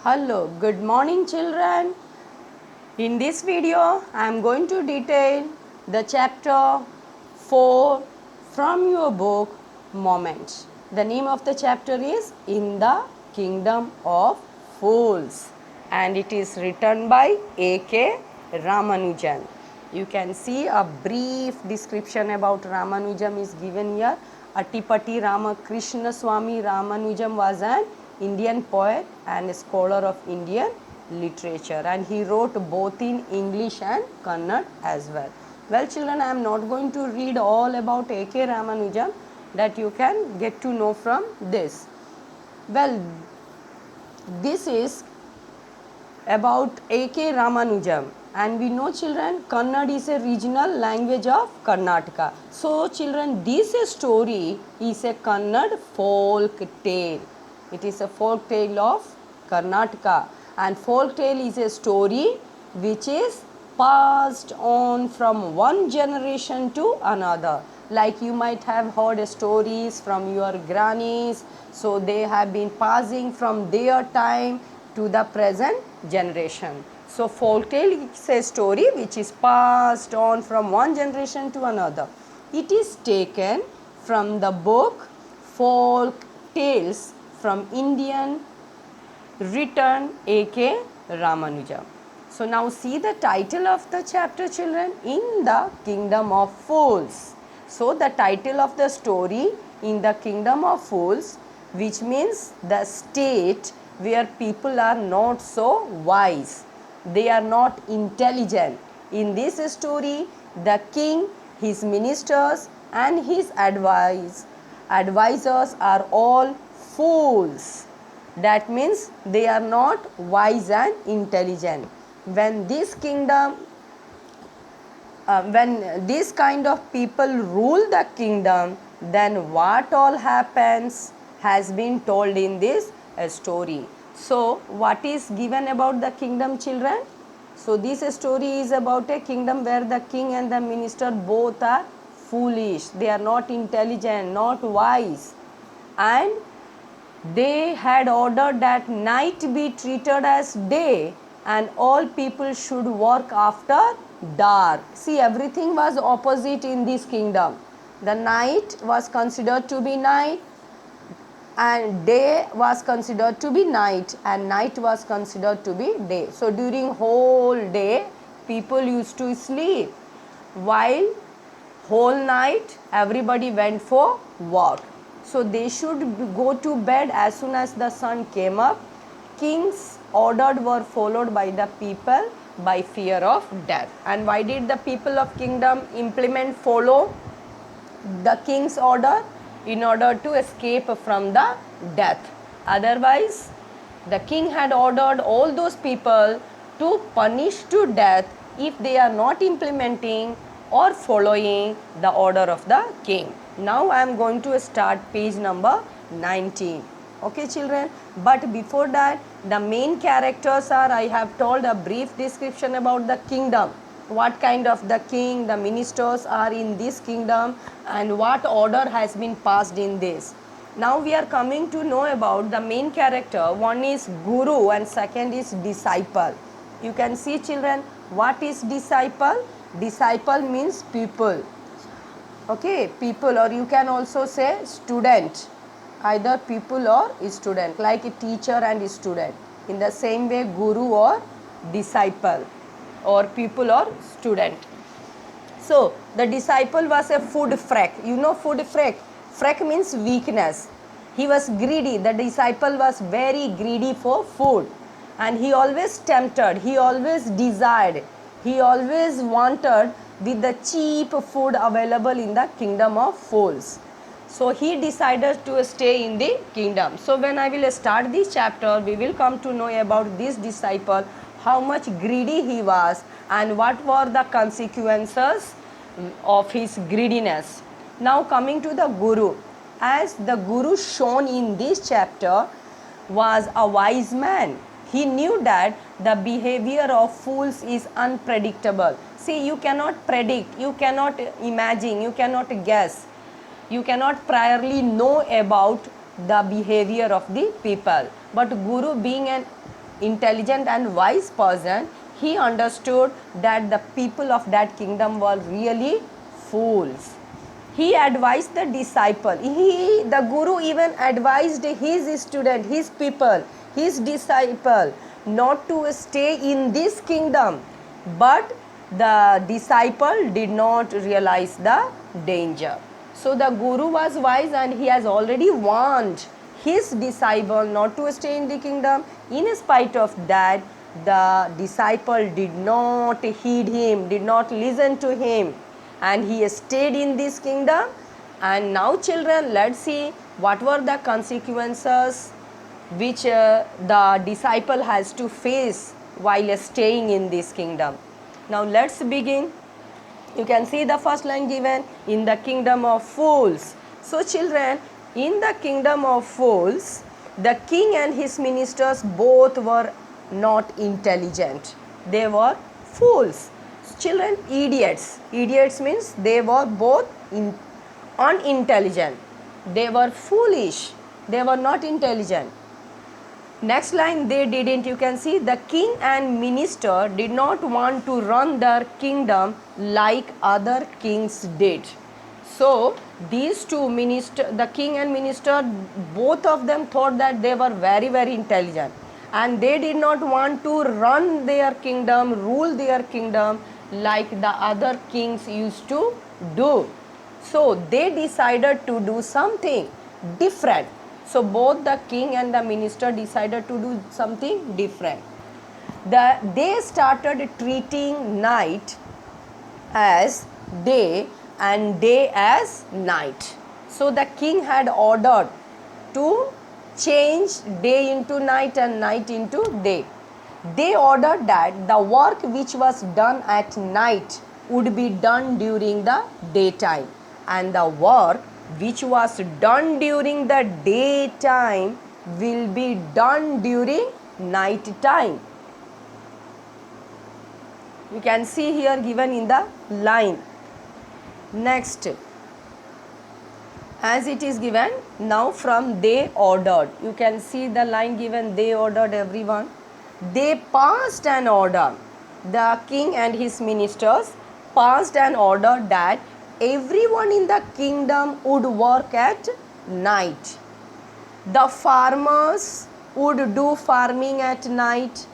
Hello, good morning children. In this video, I am going to detail the chapter 4 from your book Moments. The name of the chapter is In the Kingdom of Fools and it is written by A.K. Ramanujan. You can see a brief description about Ramanujan is given here. Attipati Ramakrishna Swami Ramanujan was an Indian poet and a scholar of Indian literature, and he wrote both in English and Kannada as well. Well children, I am not going to read all about A.K. Ramanujan, that you can get to know from this. Well, this is about A.K. Ramanujan, and we know children Kannada is a regional language of Karnataka. So children, this story is a Kannada folk tale. It is a folk tale of Karnataka, and folk tale is a story which is passed on from one generation to another. Like you might have heard stories from your grannies, so they have been passing from their time to the present generation. So folk tale is a story which is passed on from one generation to another. It is taken from the book Folk Tales from Indian, written A.K. Ramanujan. So now see the title of the chapter children, In the Kingdom of Fools. So the title of the story, In the Kingdom of Fools, which means the state where people are not so wise, they are not intelligent. In this story, the king, his ministers and his advisors are all fools. That means they are not wise and intelligent. When this kingdom, when this kind of people rule the kingdom, then what all happens has been told in this story. So what is given about the kingdom children? So this story is about a kingdom where the king and the minister both are foolish. They are not intelligent, not wise, and they had ordered that night be treated as day and all people should work after dark. See, everything was opposite in this kingdom. The night was considered to be night and day was considered to be night and night was considered to be day. So during whole day people used to sleep, while whole night everybody went for work. So they should go to bed as soon as the sun came up. King's orders were followed by the people by fear of death. And why did the people of kingdom follow the king's order? In order to escape from the death. Otherwise, the king had ordered all those people to punish to death if they are not implementing or following the order of the king. Now I am going to start page number 19. Okay children, but before that, the main characters are, I have told a brief description about the kingdom. What kind of the king, the ministers are in this kingdom and what order has been passed in this. Now we are coming to know about the main character. One is guru and second is disciple. You can see children, what is disciple? Disciple means pupil. Okay, people, or you can also say student. Either pupil or student, like a teacher and a student. In the same way, guru or disciple, or pupil or student. So the disciple was a food freak. You know food freak? Freak means weakness. He was greedy. The disciple was very greedy for food, and he always tempted, he always desired, he always wanted with the cheap food available in the kingdom of fools. So he decided to stay in the kingdom. So when I will start this chapter, we will come to know about this disciple, how much greedy he was and what were the consequences of his greediness. Now coming to the guru. As the guru shown in this chapter was a wise man. He knew that the behavior of fools is unpredictable. See, you cannot predict, you cannot imagine, you cannot guess, you cannot priorly know about the behavior of the people. But guru, being an intelligent and wise person, he understood that the people of that kingdom were really fools. He advised the disciple. The guru even advised his student, his people, his disciple not to stay in this kingdom. But the disciple did not realize the danger. So the guru was wise and he has already warned his disciple not to stay in the kingdom. In spite of that, the disciple did not heed him, did not listen to him, and he stayed in this kingdom. And now children, let's see what were the consequences which the disciple has to face while staying in this kingdom. Now let's begin. You can see the first line given, in the kingdom of fools. So children, in the kingdom of fools, the king and his ministers both were not intelligent. They were fools. Children, idiots. Idiots means they were both unintelligent. They were foolish. They were not intelligent. Next line, they didn't. You can see the king and minister did not want to run their kingdom like other kings did. So these two minister, the king and minister, both of them thought that they were very, very intelligent, and they did not want to run their kingdom, rule their kingdom like the other kings used to do. So they decided to do something different. So both the king and the minister decided to do something different. They started treating night as day and day as night. So the king had ordered to change day into night and night into day. They ordered that the work which was done at night would be done during the daytime, and the work which was done during the daytime will be done during night time. You can see here given in the line. Next, as it is given, now from they ordered. You can see the line given, they ordered everyone. They passed an order. The king and his ministers passed an order that everyone in the kingdom would work at night. The farmers would do farming at night.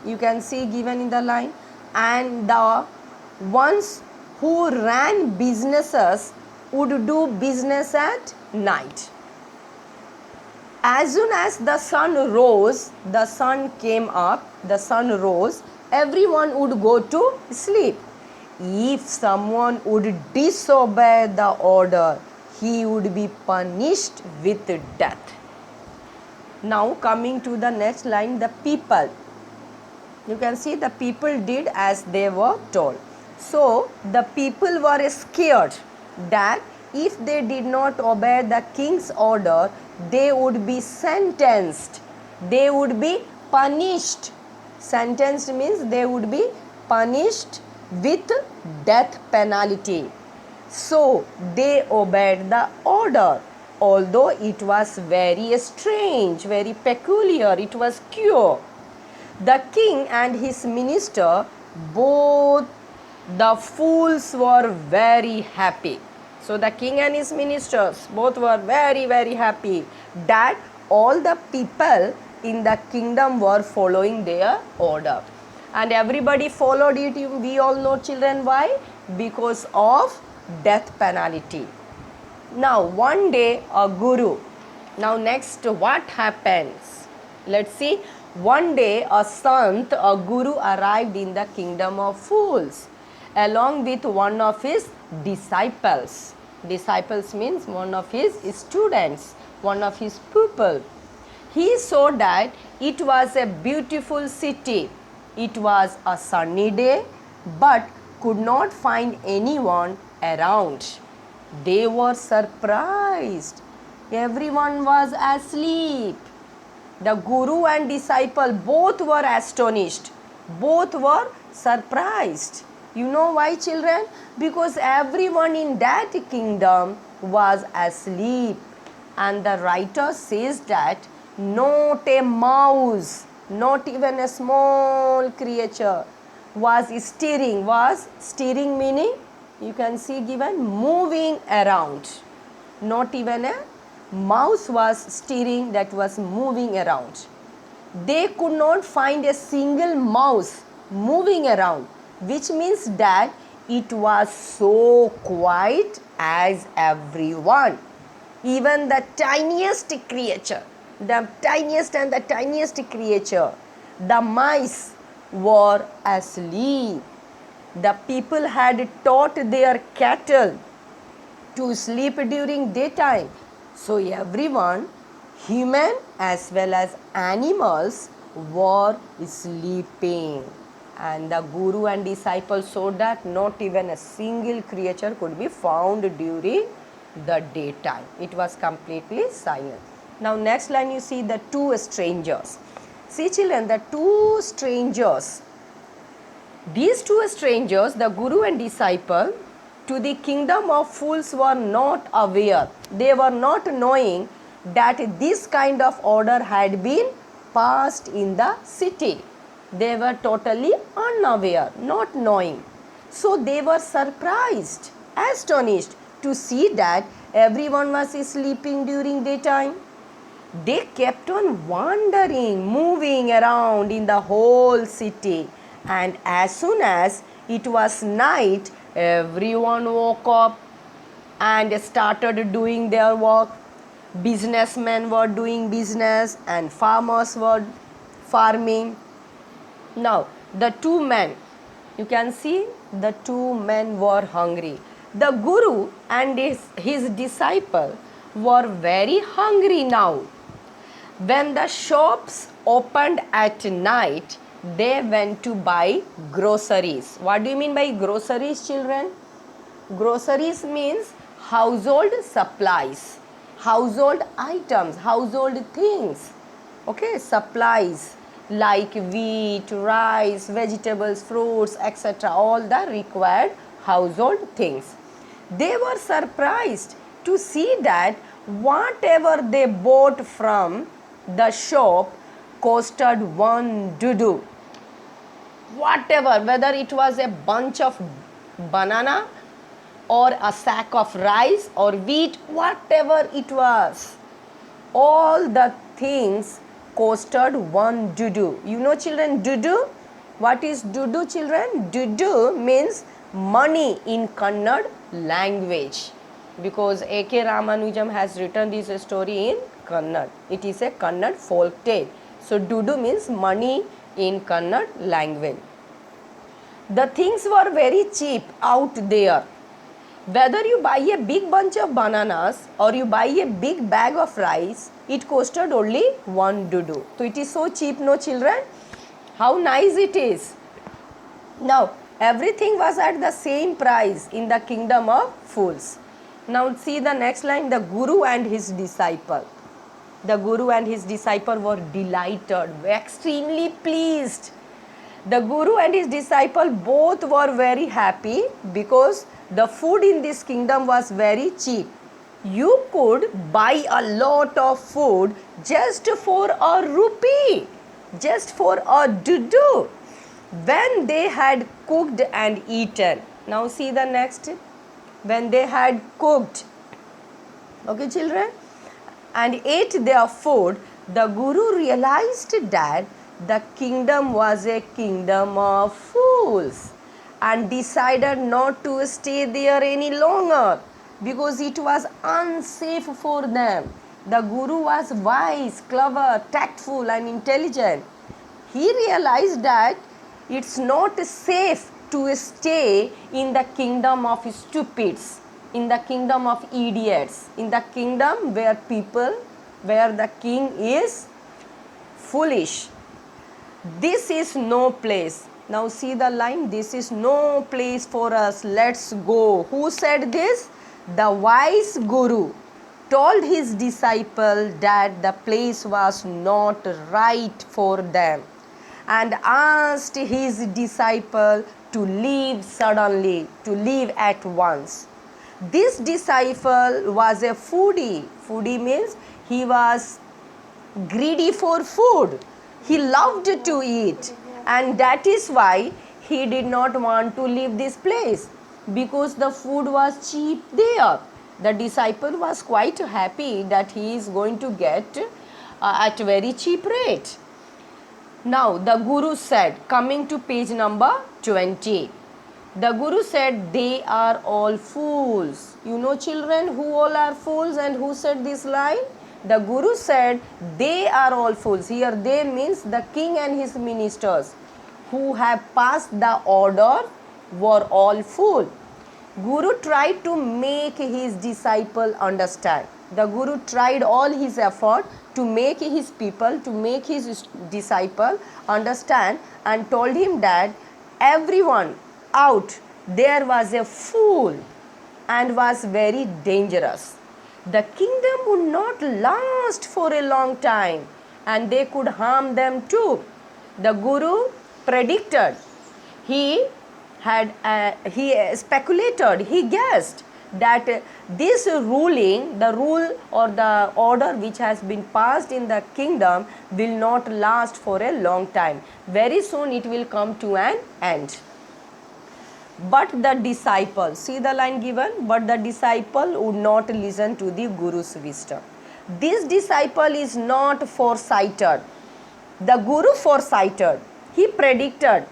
You can see given in the line. And the ones who ran businesses would do business at night. As soon as the sun rose, the sun came up, the sun rose, everyone would go to sleep. If someone would disobey the order, he would be punished with death. Now coming to the next line, the people. You can see the people did as they were told. So the people were scared that if they did not obey the king's order, they would be sentenced. They would be punished. Sentenced means they would be punished with death penalty. So they obeyed the order, although it was very strange, very peculiar, it was queer. The king and his minister, both the fools, were very happy. So the king and his ministers both were very, very happy that all the people in the kingdom were following their order. And everybody followed it. We all know, children, why? Because of death penalty. Now one day a guru. Now next, what happens? Let's see. One day a sant, a guru, arrived in the kingdom of fools along with one of his disciples. Disciples means one of his students, one of his pupils. He saw that it was a beautiful city. It was a sunny day, but could not find anyone around. They were surprised. Everyone was asleep. The guru and disciple both were astonished. Both were surprised. You know why, children? Because everyone in that kingdom was asleep. And the writer says that not a mouse not even a small creature was steering meaning you can see given moving around. Not even a mouse was steering, that was moving around. They could not find a single mouse moving around, which means that it was so quiet as everyone. Even the tiniest creature, the tiniest creature, the mice were asleep. The people had taught their cattle to sleep during daytime. So everyone, human as well as animals, were sleeping. And the guru and disciples saw that not even a single creature could be found during the daytime. It was completely silent. Now next line you see the two strangers. See children, the two strangers. These two strangers, the guru and disciple, to the kingdom of fools were not aware. They were not knowing that this kind of order had been passed in the city. They were totally unaware, not knowing. So they were surprised, astonished to see that everyone was sleeping during daytime. They kept on wandering, moving around in the whole city. And as soon as it was night, everyone woke up and started doing their work. Businessmen were doing business and farmers were farming. Now, the two men, you can see the two men were hungry. The guru and his disciple were very hungry now. When the shops opened at night, they went to buy groceries. What do you mean by groceries, children? Groceries means household supplies, household items, household things. Okay, supplies like wheat, rice, vegetables, fruits, etc. All the required household things. They were surprised to see that whatever they bought from the shop costed one dudu. Whatever, whether it was a bunch of banana or a sack of rice or wheat, whatever it was, all the things costed one dudu. You know children, dudu? What is dudu, children? Dudu means money in Kannada language, because A.K. Ramanujam has written this story in Kannada. It is a Kannada folk tale. So dudu means money in Kannada language. The things were very cheap out there. Whether you buy a big bunch of bananas or you buy a big bag of rice, it costed only one dudu. So it is so cheap, no children? How nice it is. Now everything was at the same price in the kingdom of fools. Now see the next line, the guru and his disciple. The guru and his disciple were delighted, extremely pleased. The guru and his disciple both were very happy because the food in this kingdom was very cheap. You could buy a lot of food just for a rupee, just for a dudu, when they had cooked and eaten. Now see the next. When they had cooked, okay children, and ate their food, the guru realized that the kingdom was a kingdom of fools and decided not to stay there any longer because it was unsafe for them. The guru was wise, clever, tactful and intelligent. He realized that it's not safe to stay in the kingdom of stupids, in the kingdom of idiots, in the kingdom where the king is foolish. This is no place. Now see the line, this is no place for us, let's go. Who said this? The wise guru told his disciple that the place was not right for them and asked his disciple to leave suddenly, to leave at once. This disciple was a foodie. Foodie means he was greedy for food. He loved to eat, and that is why he did not want to leave this place, because the food was cheap there. The disciple was quite happy that he is going to get at very cheap rate. Now the Guru said, coming to page number 20, the Guru said, they are all fools. You know, children, who all are fools and who said this line? The Guru said, they are all fools. Here they means the king and his ministers who have passed the order were all fools. Guru tried to make his disciple understand. The Guru tried all his effort to make his people, to make his disciple understand, and told him that everyone out there was a fool and was very dangerous. The kingdom would not last for a long time and they could harm them too. The Guru predicted. He speculated, he guessed that this ruling, the rule or the order which has been passed in the kingdom will not last for a long time. Very soon it will come to an end. But the disciple, see the line given, but the disciple would not listen to the Guru's wisdom. This disciple is not foresighted. The Guru foresighted. He predicted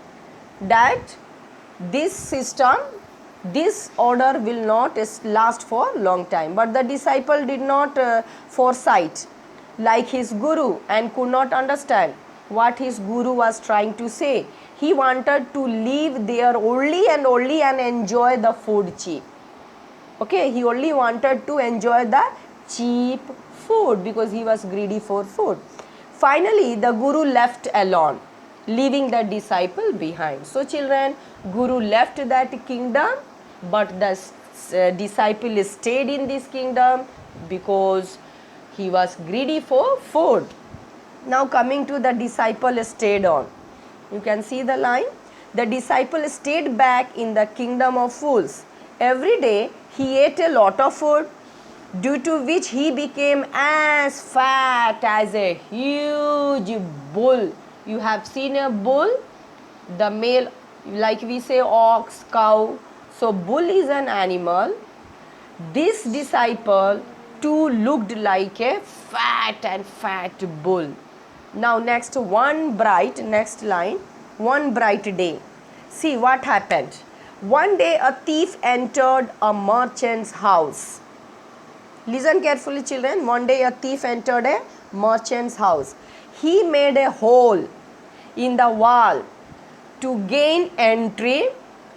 that this system, this order will not last for long time. But the disciple did not foresight like his Guru and could not understand what his Guru was trying to say. He wanted to live there only and enjoy the food cheap. Okay, he only wanted to enjoy the cheap food because he was greedy for food. Finally, the Guru left alone, leaving the disciple behind. So children, Guru left that kingdom, but the disciple stayed in this kingdom because he was greedy for food. Now coming to the disciple stayed on. You can see the line. The disciple stayed back in the kingdom of fools. Every day he ate a lot of food, due to which he became as fat as a huge bull. You have seen a bull, the male, like we say ox, cow. So bull is an animal. This disciple too looked like a fat bull. Now next line, one bright day. See what happened. One day a thief entered a merchant's house. Listen carefully children. One day a thief entered a merchant's house. He made a hole in the wall to gain entry.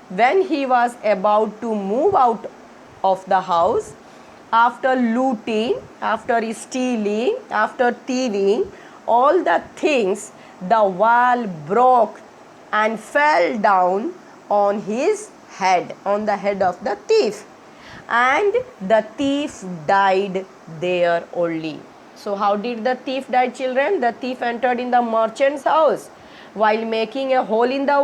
When he was about to move out of the house, after looting, after stealing, after thieving all the things, the wall broke and fell down on his head, on the head of the thief, and the thief died there only. So how did the thief die, children? The thief entered in the merchant's house. While making a hole in the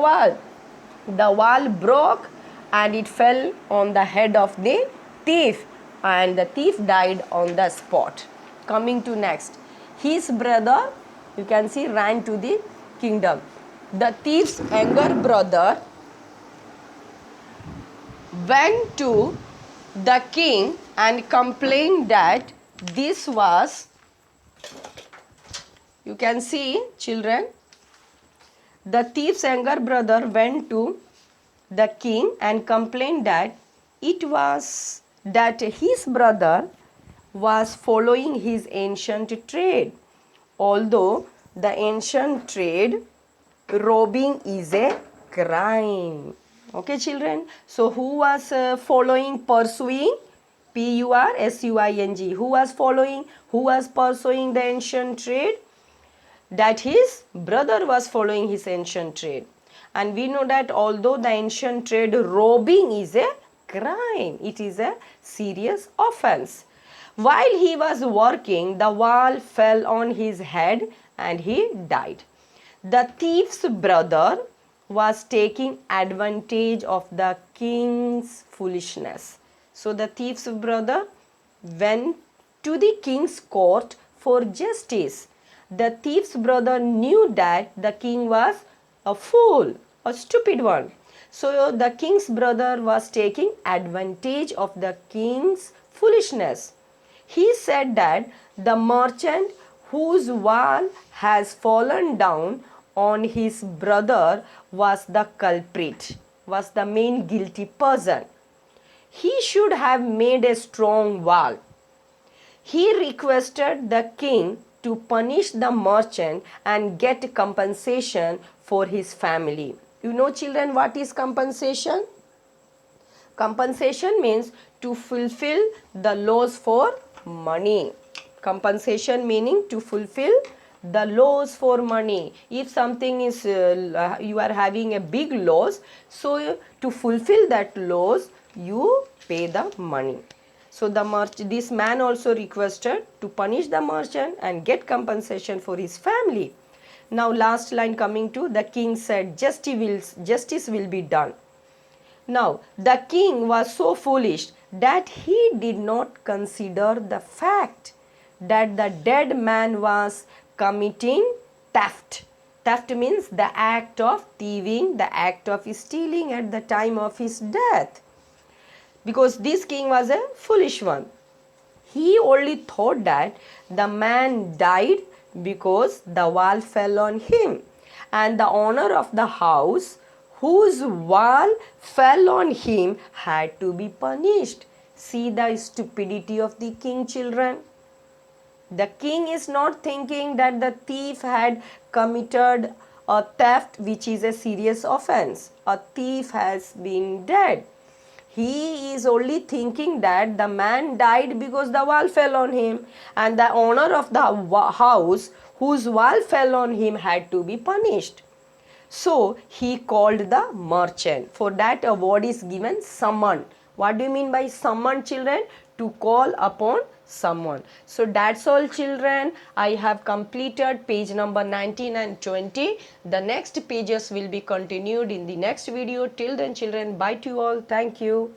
wall broke and it fell on the head of the thief, and the thief died on the spot. Coming to next, his brother, you can see, ran to the kingdom. The thief's younger brother went to the king and complained that this was, you can see children, the thief's younger brother went to the king and complained that his brother was following his ancient trade. Although the ancient trade, robbing is a crime. Okay children, so who was pursuing? P-U-R-S-U-I-N-G. Who was pursuing the ancient trade? That his brother was following his ancient trade. And we know that although the ancient trade, robbing is a crime, it is a serious offense. While he was working, the wall fell on his head and he died. The thief's brother was taking advantage of the king's foolishness. So the thief's brother went to the king's court for justice the thief's brother knew that the king was a fool, a stupid one. So the king's brother was taking advantage of the king's foolishness. He said that the merchant whose wall has fallen down on his brother was the culprit, was the main guilty person. He should have made a strong wall. He requested the king to punish the merchant and get compensation for his family. You know, children, what is compensation? Compensation means to fulfill the laws for money. Compensation meaning to fulfill the laws for money. If something is you are having a big loss, so to fulfill that loss you pay the money. So this man also requested to punish the merchant and get compensation for his family. Now last line coming to, the king said justice will be done. Now, the king was so foolish that he did not consider the fact that the dead man was committing theft. Theft means the act of thieving, the act of stealing at the time of his death. Because this king was a foolish one. He only thought that the man died because the wall fell on him, and the owner of the house whose wall fell on him had to be punished. See the stupidity of the king, children. The king is not thinking that the thief had committed a theft, which is a serious offense. A thief has been dead. He is only thinking that the man died because the wall fell on him, and the owner of the house whose wall fell on him had to be punished. So he called the merchant. For that a word is given, summon. What do you mean by summon, children? To call upon someone. So that's all, children. I have completed page number 19 and 20. The next pages will be continued in the next video. Till then, children, bye to you all. Thank you.